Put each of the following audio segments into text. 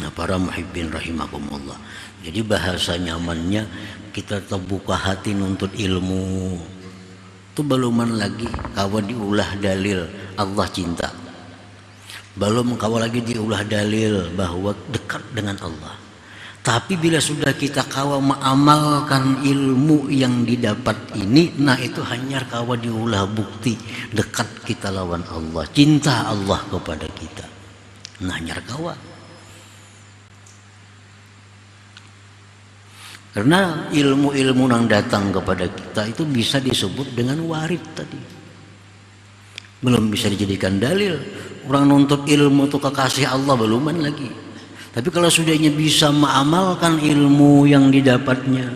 Nah, para muhibbin rahimakumullah. Jadi bahasa nyamannya kita terbuka hati nuntut ilmu. Itu beluman lagi kawa diulah dalil Allah cinta. Belum kawa lagi diulah dalil bahwa dekat dengan Allah. Tapi bila sudah kita kawa mengamalkan ilmu yang didapat ini, nah itu hanya kawa diulah bukti dekat kita lawan Allah, cinta Allah kepada kita. Nah hanya kawa. Karena ilmu-ilmu yang datang kepada kita itu bisa disebut dengan warid tadi. Belum bisa dijadikan dalil. Orang nuntut ilmu itu kekasih Allah beluman lagi. Tapi kalau sudahnya bisa mengamalkan ilmu yang didapatnya,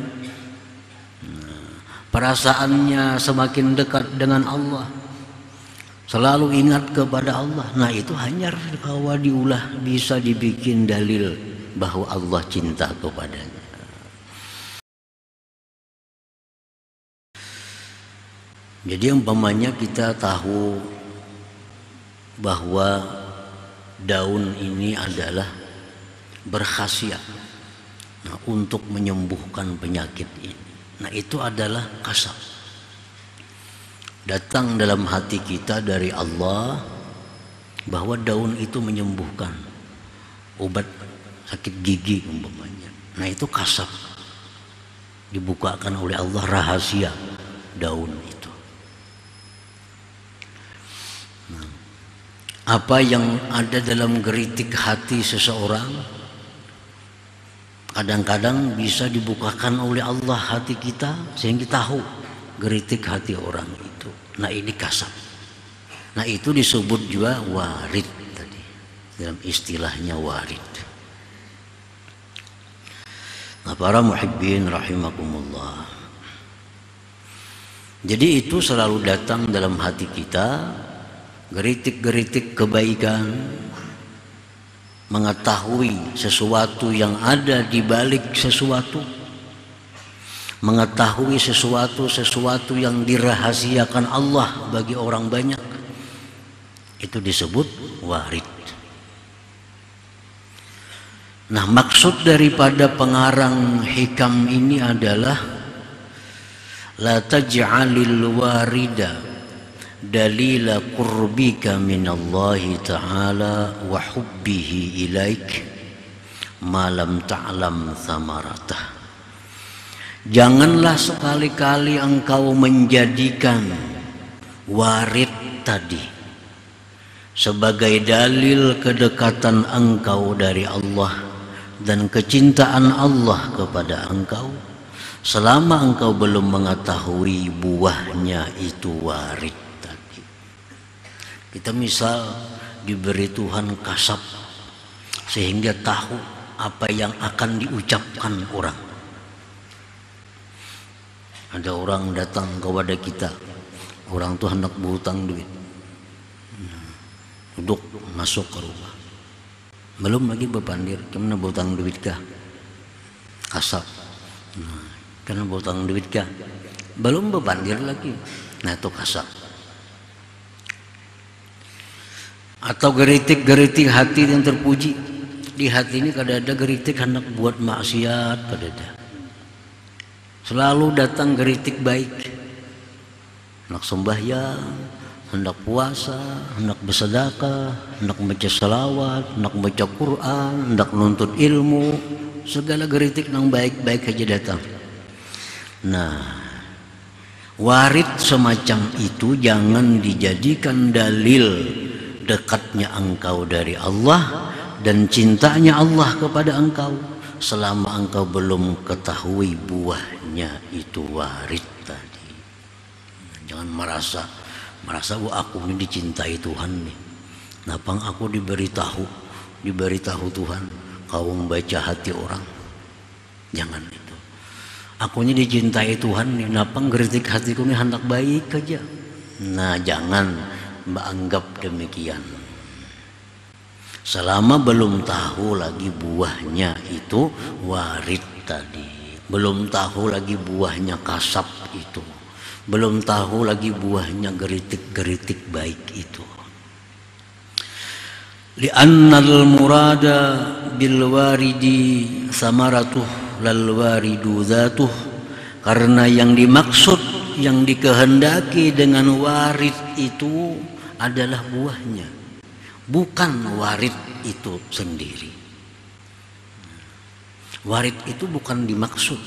perasaannya semakin dekat dengan Allah, selalu ingat kepada Allah. Nah itu hanya kawa diulah bisa dibikin dalil bahwa Allah cinta kepadanya. Jadi umpamanya kita tahu bahwa daun ini adalah berkhasiat untuk menyembuhkan penyakit ini. Nah itu adalah kasab. Datang dalam hati kita dari Allah bahwa daun itu menyembuhkan, obat sakit gigi umpamanya. Nah itu kasab. Dibukakan oleh Allah rahasia daun itu. Apa yang ada dalam geritik hati seseorang kadang-kadang bisa dibukakan oleh Allah hati kita sehingga tahu geritik hati orang itu. Nah ini kasab. Nah itu disebut juga warid tadi, dalam istilahnya warid. Nah para muhibbin rahimakumullah, jadi itu selalu datang dalam hati kita, geritik-geritik kebaikan, mengetahui sesuatu yang ada di balik sesuatu, mengetahui sesuatu yang dirahasiakan Allah bagi orang banyak, itu disebut warid. Nah maksud daripada pengarang hikam ini adalah la taj'alil warida dalila qurbika minallahi ta'ala wa hubbihi ilaik ma lam ta'lam thamaratah. Janganlah sekali-kali engkau menjadikan warid tadi sebagai dalil kedekatan engkau dari Allah dan kecintaan Allah kepada engkau selama engkau belum mengetahui buahnya itu warid. Kita misal diberi Tuhan kasab sehingga tahu apa yang akan diucapkan orang. Ada orang datang kepada kita, orang tuh hendak berhutang duit, duduk masuk ke rumah, belum lagi berpandir, kemana berhutang duit kah? Kasab, karena berhutang duit kah? Belum berpandir lagi, nah itu kasab. Atau geritik-geritik hati yang terpuji. Di hati ini kadang ada geritik hendak buat maksiat, kadang selalu datang geritik baik, hendak sembahyang, hendak puasa, hendak bersedekah, hendak baca salawat, hendak baca Quran, hendak nuntut ilmu, segala geritik yang baik-baik aja datang. Nah warid semacam itu jangan dijadikan dalil dekatnya engkau dari Allah dan cintanya Allah kepada engkau selama engkau belum ketahui buahnya itu warid tadi. Jangan merasa wah aku ini dicintai Tuhan nih. Napang aku diberitahu Tuhan kau membaca hati orang. Jangan itu. Aku ini dicintai Tuhan nih. Napang geritik hatiku ini hendak baik aja. Nah jangan menganggap demikian selama belum tahu lagi buahnya itu warid tadi, belum tahu lagi buahnya kasab itu, belum tahu lagi buahnya geritik-geritik baik itu. Li'annal murada bil waridi samaratuh lal waridu dzatuh, karena yang dimaksud, yang dikehendaki dengan warid itu adalah buahnya, bukan warid itu sendiri. Warid itu bukan dimaksud,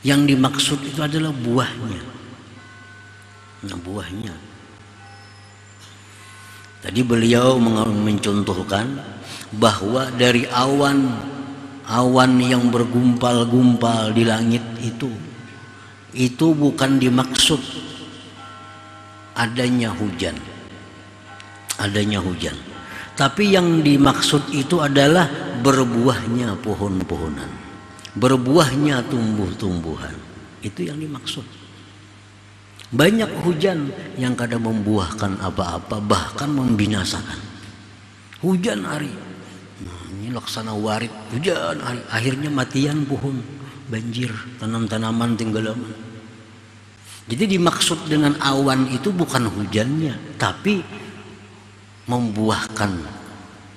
yang dimaksud itu adalah buahnya. Nah, buahnya. Tadi beliau mencontohkan bahwa dari awan yang bergumpal-gumpal di langit itu bukan dimaksud adanya hujan. Tapi yang dimaksud itu adalah berbuahnya pohon-pohonan, berbuahnya tumbuh-tumbuhan. Itu yang dimaksud. Banyak hujan yang kadang membuahkan apa-apa, bahkan membinasakan. Hujan hari, ini laksana warid, hujan hari, akhirnya matian pohon, banjir, tanam-tanaman tinggalaman. Jadi dimaksud dengan awan itu bukan hujannya, tapi membuahkan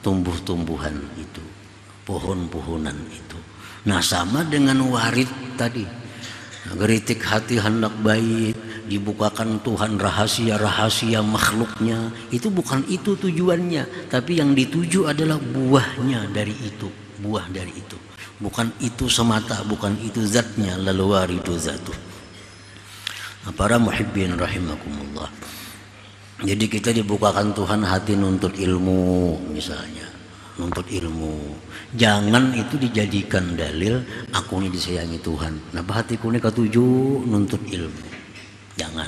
tumbuh-tumbuhan itu, pohon-pohonan itu. Nah, sama dengan warid tadi. Geritik hati hendak baik, dibukakan Tuhan rahasia-rahasia makhluknya. Itu bukan itu tujuannya, tapi yang dituju adalah buahnya dari itu, buah dari itu. Bukan itu semata, bukan itu zatnya, lalu waridu zatuh. Nah, para muhibbin rahimakumullah. Jadi kita dibukakan Tuhan hati nuntut ilmu, misalnya nuntut ilmu. Jangan itu dijadikan dalil aku ini disayangi Tuhan. Kenapa hatiku ini ketuju nuntut ilmu? Jangan,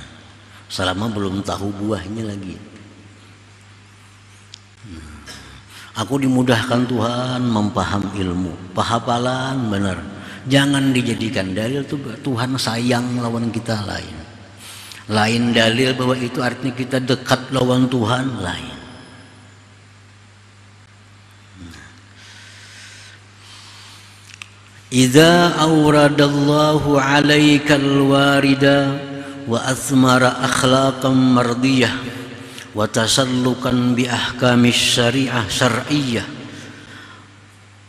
selama belum tahu buahnya lagi. Aku dimudahkan Tuhan mempaham ilmu, pahapalan benar. Jangan dijadikan dalil tuh Tuhan sayang lawan kita, lain dalil bahwa itu artinya kita dekat lawan Tuhan, lain. Idza awradallahu 'alaikal warida wa athmara akhlaqan mardiyah wa tasallukan bi ahkamis syar'iyyah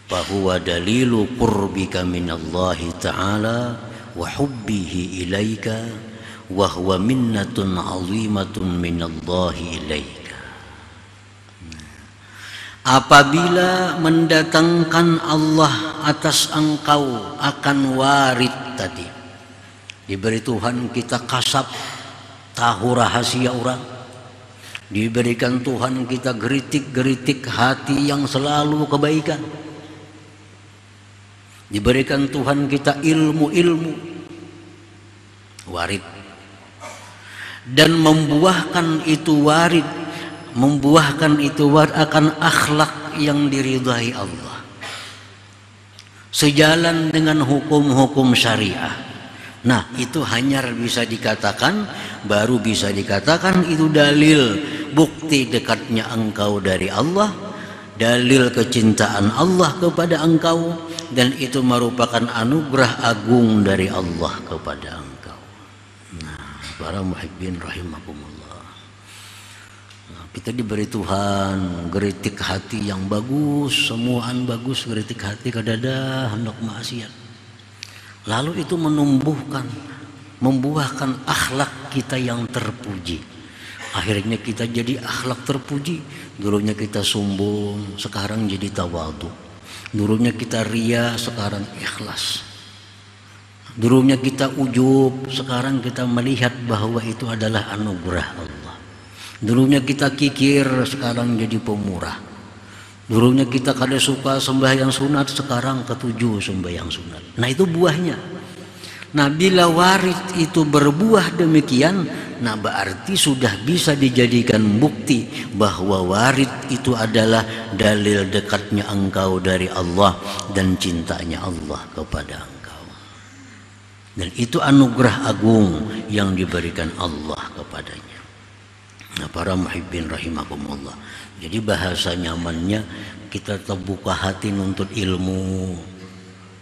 fa huwa dalilu qurbika minallahi ta'ala wa hubbihi ilaika wa huwa minnatun 'azimatun minallahi ilaika. Apabila mendatangkan Allah atas engkau akan warid tadi, diberi Tuhan kita kasab tahu rahasia orang, diberikan Tuhan kita geritik-geritik hati yang selalu kebaikan, diberikan Tuhan kita ilmu-ilmu warid, dan membuahkan itu warid akan akhlak yang diridhai Allah, sejalan dengan hukum-hukum syariah. Nah, itu hanya bisa dikatakan, baru bisa dikatakan itu dalil bukti dekatnya engkau dari Allah, dalil kecintaan Allah kepada engkau, dan itu merupakan anugerah agung dari Allah kepada engkau. Nah, para muhibbin rahimakumullah, kita diberi Tuhan geritik hati yang bagus, semuaan bagus, geritik hati kadada hendak maksiat. Lalu itu membuahkan akhlak kita yang terpuji. Akhirnya kita jadi akhlak terpuji. Dulunya kita sombong, sekarang jadi tawadhu. Dulunya kita ria, sekarang ikhlas. Dulunya kita ujub, sekarang kita melihat bahwa itu adalah anugerah Allah. Dulunya kita kikir, sekarang jadi pemurah. Dulunya kita kada suka sembahyang sunat, sekarang ketujuh sembahyang sunat. Nah, itu buahnya. Nah, bila warid itu berbuah demikian, nah berarti sudah bisa dijadikan bukti bahwa warid itu adalah dalil dekatnya engkau dari Allah dan cintanya Allah kepada engkau. Dan itu anugerah agung yang diberikan Allah kepadanya. Nah, para muhibbin rahimakumullah. Jadi bahasa nyamannya kita terbuka hati nuntut ilmu.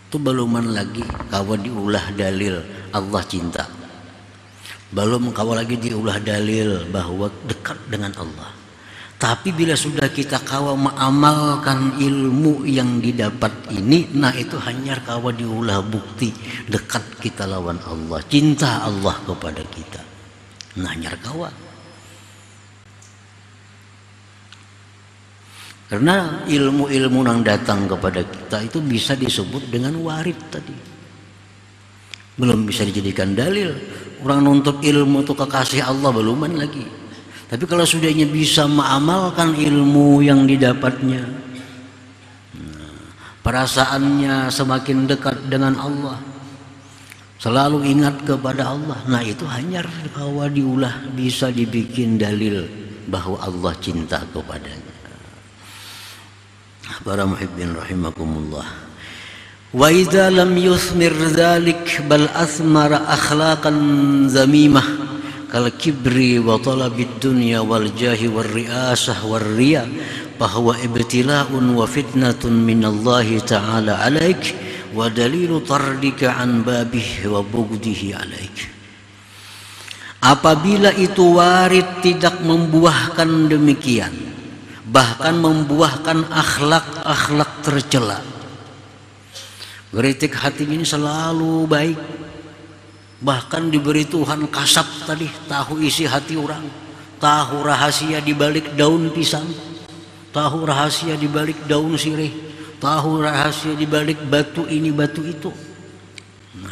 Itu beluman lagi kawan diulah dalil Allah cinta. belum kau lagi diulah dalil bahwa dekat dengan Allah. Tapi bila sudah kita kawa mengamalkan ilmu yang didapat ini, nah itu hanya kawa diulah bukti dekat kita lawan Allah, cinta Allah kepada kita. Nah hanya kawa. Karena ilmu-ilmu yang datang kepada kita itu bisa disebut dengan warid tadi. Belum bisa dijadikan dalil. Orang nuntut ilmu itu kekasih Allah beluman lagi. Tapi kalau sudahnya bisa mengamalkan ilmu yang didapatnya, perasaannya semakin dekat dengan Allah, selalu ingat kepada Allah, nah itu hanya kawa diulah bisa dibikin dalil bahwa Allah cinta kepadanya. Para muhibbin rahimakumullah. Wa idza lam yuthmir dzalik bal athmara akhlaqan zamimah kal kibri wa talabid dunya wal jahi war riasah war riya bahwa ibtila'un wa fitnatun minallahi ta'ala alaik wa dalilu tardika an babih wa bugdihi alaik. Apabila itu warid tidak membuahkan demikian, bahkan membuahkan akhlak-akhlak tercela. Geritik hati ini selalu baik, bahkan diberi Tuhan kasab tadi, tahu isi hati orang, tahu rahasia di balik daun pisang, tahu rahasia di balik daun sirih, tahu rahasia di balik batu ini batu itu.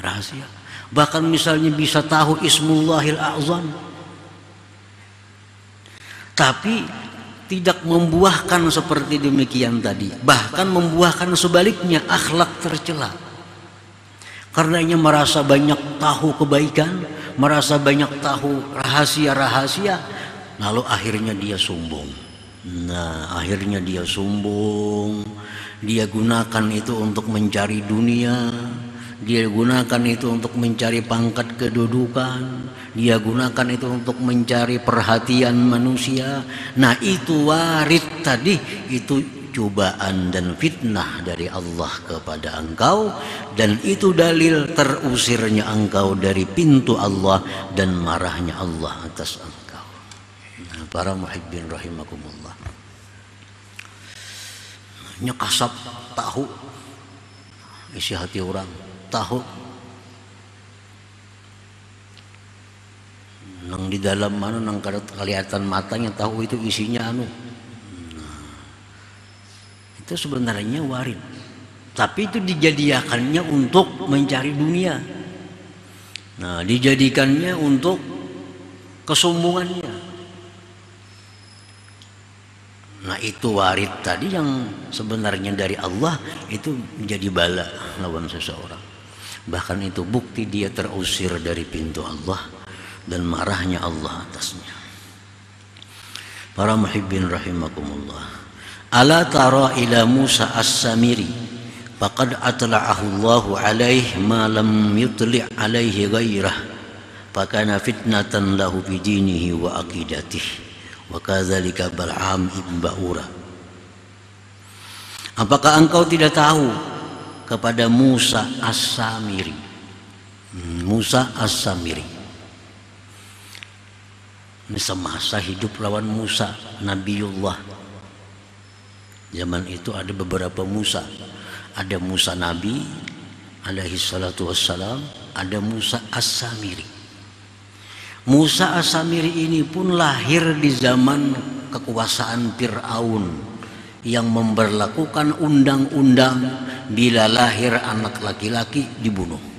Rahasia. Bahkan misalnya bisa tahu Ismullahil A'zam, tapi tidak membuahkan seperti demikian tadi, bahkan membuahkan sebaliknya, akhlak tercela. Karenanya merasa banyak tahu kebaikan, merasa banyak tahu rahasia-rahasia, lalu akhirnya dia sombong. Nah, akhirnya dia sombong, dia gunakan itu untuk mencari dunia, dia gunakan itu untuk mencari pangkat kedudukan, dia gunakan itu untuk mencari perhatian manusia. Nah itu warid tadi, itu cobaan dan fitnah dari Allah kepada engkau, dan itu dalil terusirnya engkau dari pintu Allah dan marahnya Allah atas engkau. Nah, para muhibbin rahimakumullah, nyekasap tahu isi hati orang, tahu nang di dalam mana nang kelihatan matanya, tahu itu isinya anu. Nah, itu sebenarnya warid, tapi itu dijadikannya untuk mencari dunia. Nah, dijadikannya untuk kesombongannya. Nah itu warid tadi yang sebenarnya dari Allah, itu menjadi bala lawan seseorang. Bahkan itu bukti dia terusir dari pintu Allah dan marahnya Allah atasnya. Para muhibbin rahimakumullah, ala tara ila Musa as-Samiri faqad atla'ahu Allahu alaihi ma lam yutli' alaihi ghairah fakana fitnatan lahu fi dinihi wa aqidatihi wa kadzalika Bal'am ibn Ba'ura. Apakah engkau tidak tahu kepada Musa as-Samiri? Musa as-Samiri ini semasa hidup lawan Musa Nabiullah. Zaman itu ada beberapa Musa, ada Musa Nabi alaihi salatu wassalam, ada Musa as-Samiri. Musa as-Samiri ini pun lahir di zaman kekuasaan Fir'aun yang memberlakukan undang-undang bila lahir anak laki-laki dibunuh.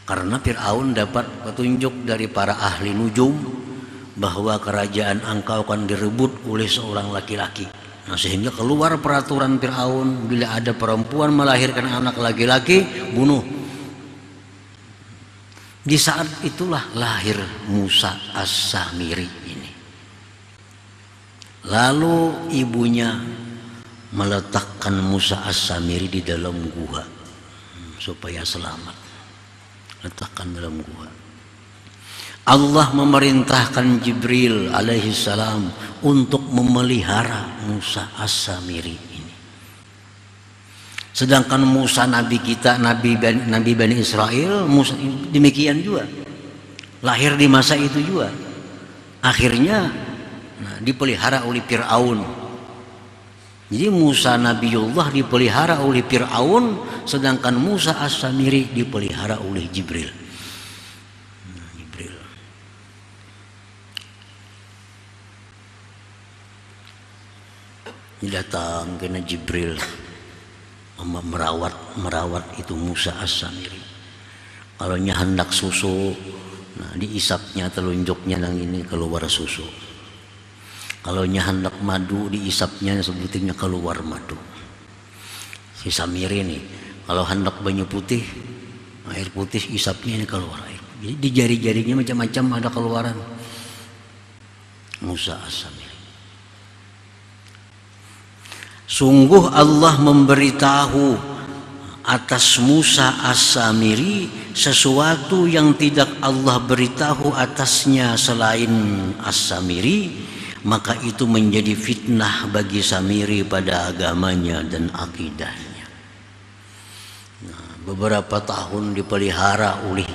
Karena Fir'aun dapat petunjuk dari para ahli nujum bahwa kerajaan engkau akan direbut oleh seorang laki-laki. Nah, sehingga keluar peraturan Fir'aun, bila ada perempuan melahirkan anak laki-laki, bunuh. Di saat itulah lahir Musa as-Samiri ini. Lalu ibunya meletakkan Musa as-Samiri di dalam gua supaya selamat. Letakkan dalam gua. Allah memerintahkan Jibril alaihi salam untuk memelihara Musa as-Samiri ini. Sedangkan Musa nabi kita, nabi Bani Israel, Musa demikian juga, lahir di masa itu juga. Akhirnya dipelihara oleh Fir'aun. Jadi Musa Nabiullah dipelihara oleh Fir'aun, sedangkan Musa As-Samiri dipelihara oleh Jibril. Jibril. Datang kena Jibril merawat itu Musa As-Samiri. Kalau hendak susu, diisapnya telunjuknya nang ini keluar susu. Kalau hendak madu, diisapnya sebutnya keluar madu. Si Samiri nih, kalau hendak banyu putih, air putih, isapnya ini keluar air. Jadi di jari-jarinya macam-macam ada keluaran. Musa As-Samiri. Sungguh Allah memberitahu atas Musa As-Samiri sesuatu yang tidak Allah beritahu atasnya selain As-Samiri, maka itu menjadi fitnah bagi Samiri pada agamanya dan akidahnya. Beberapa tahun dipelihara oleh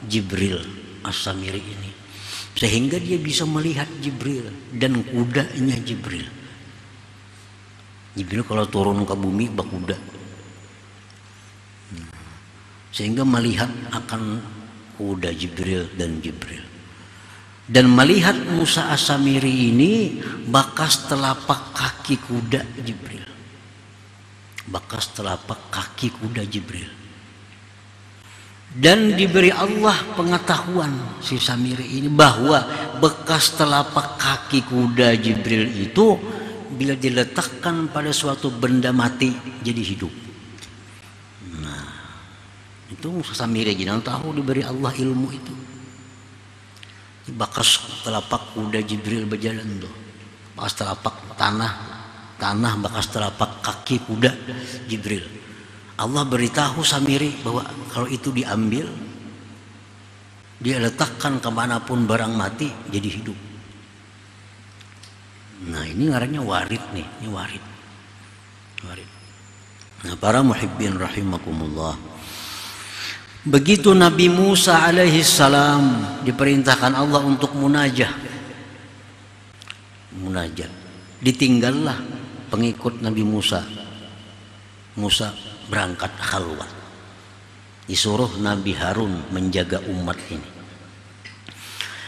Jibril As-Samiri ini, sehingga dia bisa melihat Jibril dan kudanya Jibril. Jibril kalau turun ke bumi berkuda, sehingga melihat akan kuda Jibril dan Jibril. Dan melihat Musa As-Samiri ini bekas telapak kaki kuda Jibril. Bekas telapak kaki kuda Jibril. Dan diberi Allah pengetahuan si Samiri ini bahwa bekas telapak kaki kuda Jibril itu bila diletakkan pada suatu benda mati jadi hidup. Nah, itu Musa Samiri jangan tahu diberi Allah ilmu itu. Bekas telapak kuda Jibril berjalan tuh, bekas telapak tanah bekas telapak kaki kuda Jibril. Allah beritahu Samiri bahwa kalau itu diambil, dia letakkan kemanapun barang mati jadi hidup. Nah ini ngarannya warid nih, ini warid. Nah para muhibbin rahimakumullah, begitu Nabi Musa alaihi salam diperintahkan Allah untuk munajat, ditinggallah pengikut Nabi Musa. Musa berangkat khalwat, disuruh Nabi Harun menjaga umat ini.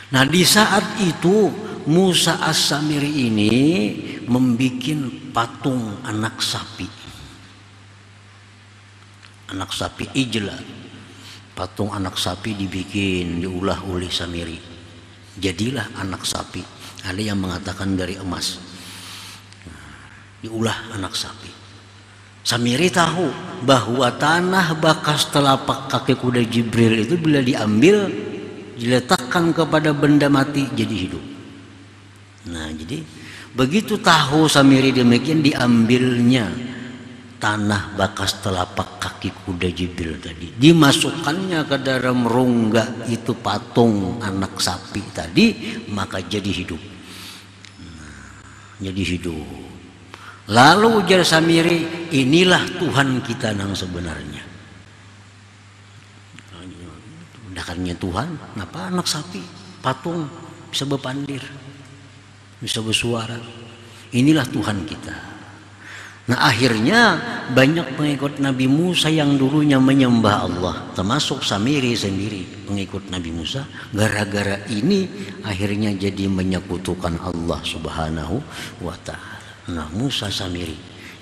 Nah di saat itu Musa As-Samiri ini membuat patung anak sapi ijla. Patung anak sapi diulah oleh Samiri, jadilah anak sapi. Ada yang mengatakan dari emas, diulah anak sapi. Samiri tahu bahwa tanah bekas telapak kaki kuda Jibril itu bila diambil, diletakkan kepada benda mati jadi hidup. Nah jadi begitu tahu Samiri demikian, diambilnya tanah bekas telapak kaki kuda Jibril tadi, dimasukkannya ke dalam rongga itu patung anak sapi tadi, maka jadi hidup. Jadi hidup. Lalu ujar Samiri, inilah Tuhan kita yang sebenarnya. Dakannya Tuhan, kenapa anak sapi, patung bisa berpandir, bisa bersuara. Inilah Tuhan kita. Nah akhirnya banyak pengikut Nabi Musa yang dulunya menyembah Allah, termasuk Samiri sendiri pengikut Nabi Musa, gara-gara ini akhirnya jadi menyekutukan Allah Subhanahu wa ta'ala. Nah Musa Samiri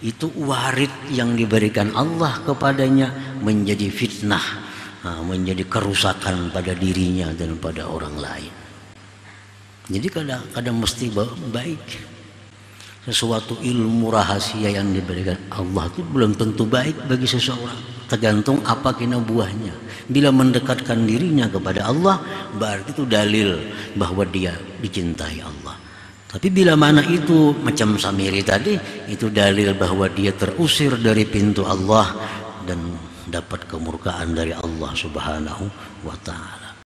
itu warid yang diberikan Allah kepadanya menjadi fitnah, menjadi kerusakan pada dirinya dan pada orang lain. Jadi kadang mesti baik. Sesuatu ilmu rahasia yang diberikan Allah itu belum tentu baik bagi seseorang, tergantung apa kena buahnya. Bila mendekatkan dirinya kepada Allah, berarti itu dalil bahwa dia dicintai Allah. Tapi bila mana itu macam Samiri tadi, itu dalil bahwa dia terusir dari pintu Allah dan dapat kemurkaan dari Allah Subhanahu wa ta'ala.